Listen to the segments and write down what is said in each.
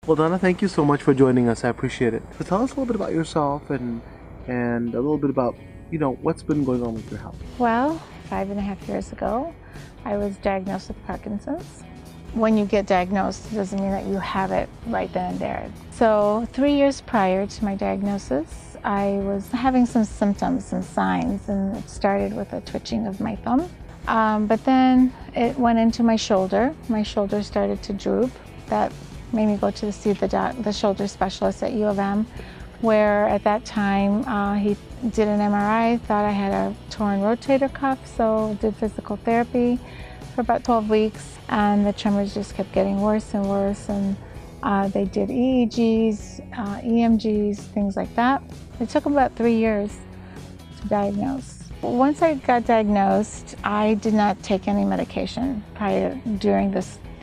Well, Donna, thank you so much for joining us. I appreciate it. So tell us a little bit about yourself and a little bit about, what's been going on with your health. Well, 5.5 years ago, I was diagnosed with Parkinson's. When you get diagnosed, it doesn't mean that you have it right then and there. So 3 years prior to my diagnosis, I was having some symptoms and signs, and it started with a twitching of my thumb. But then it went into my shoulder. My shoulder started to droop. That made me go to see the shoulder specialist at U of M, where at that time he did an MRI, thought I had a torn rotator cuff, so did physical therapy for about 12 weeks, and the tremors just kept getting worse and worse, and they did EEGs, EMGs, things like that. It took about 3 years to diagnose. Once I got diagnosed, I did not take any medication during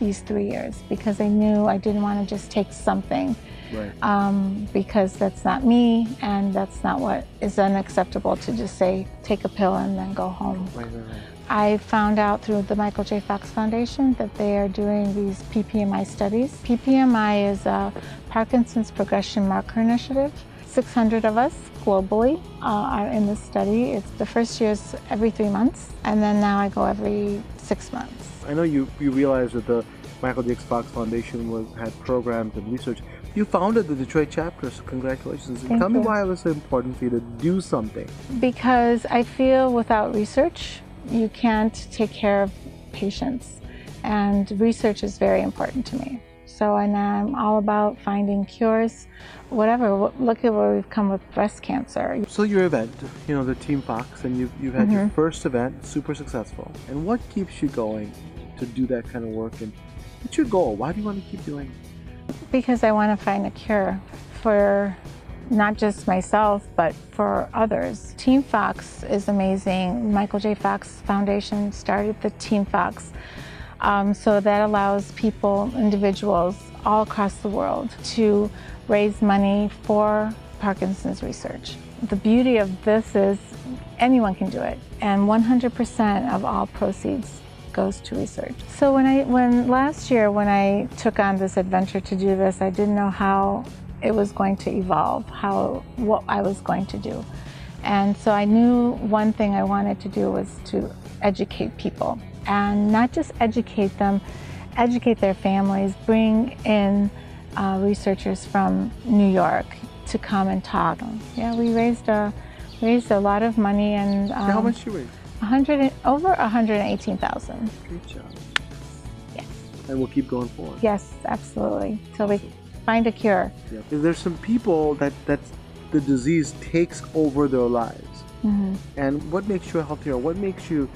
these 3 years, because I knew I didn't want to just take something. Right. Because that's not me, and that's not what is unacceptable to just say, take a pill and then go home. Right. I found out through the Michael J. Fox Foundation that they are doing these PPMI studies. PPMI is a Parkinson's Progression Marker Initiative. 600 of us globally are in this study. It's the first year's every 3 months, and then now I go every 6 months. I know you realize that the Michael J. Fox Foundation had programs and research. You founded the Detroit chapter, so congratulations. Tell me why it was so important for you to do something. Because I feel without research, you can't take care of patients, and research is very important to me. So, and I'm all about finding cures, whatever. Look at where we've come with breast cancer. So your event, the Team Fox, and you've had your first event, super successful. And what keeps you going to do that kind of work? And what's your goal? Why do you want to keep doing it? Because I want to find a cure for not just myself, but for others. Team Fox is amazing. Michael J. Fox Foundation started the Team Fox. So that allows people, individuals all across the world to raise money for Parkinson's research. The beauty of this is anyone can do it, and 100% of all proceeds goes to research. So last year when I took on this adventure to do this, I didn't know how it was going to evolve, what I was going to do. And so I knew one thing I wanted to do was to educate people, and not just educate them, educate their families, bring in researchers from New York to come and talk. Yeah, we raised a lot of money, and how much you raised? Over 118,000. Good job. Yes. And we'll keep going forward. Yes, absolutely. Till we find a cure. Yeah. There's some people that the disease takes over their lives. And what makes you healthier? What makes you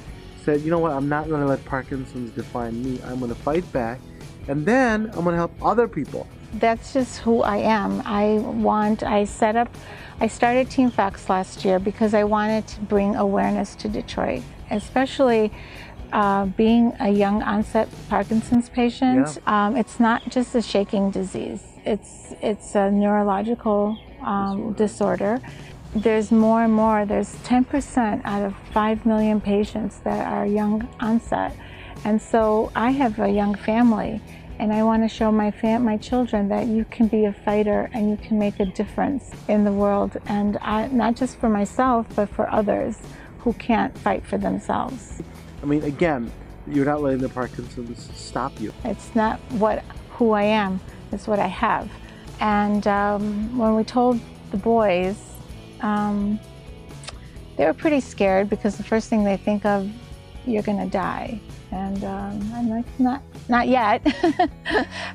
say, you know what, I'm not going to let Parkinson's define me. I'm going to fight back, and then I'm going to help other people. That's just who I am. I started Team Fox last year because I wanted to bring awareness to Detroit, especially being a young onset Parkinson's patient. Yeah. It's not just a shaking disease. It's a neurological disorder. There's more and more. There's 10% out of 5 million patients that are young onset. And so I have a young family, and I want to show my children that you can be a fighter and you can make a difference in the world, and not just for myself, but for others who can't fight for themselves. I mean, again, you're not letting the Parkinson's stop you. It's not who I am, it's what I have. And when we told the boys, they were pretty scared, because the first thing they think of, you're gonna die. And I'm like, not yet,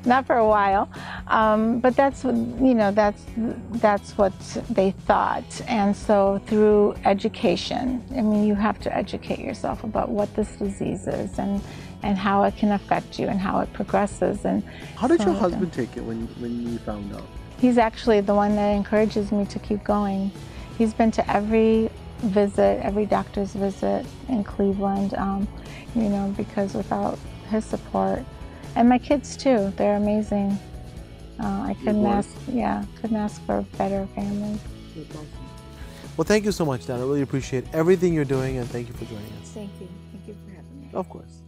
not for a while. But that's what they thought. And so through education, I mean, you have to educate yourself about what this disease is, and how it can affect you and how it progresses. And how did your husband take it when you found out? He's actually the one that encourages me to keep going. He's been to every visit, every doctor's visit in Cleveland, because without his support, and my kids too, they're amazing. I couldn't ask for a better family. That's awesome. Well, thank you so much, Donna. I really appreciate everything you're doing, and thank you for joining us. Thank you. Thank you for having me. Of course.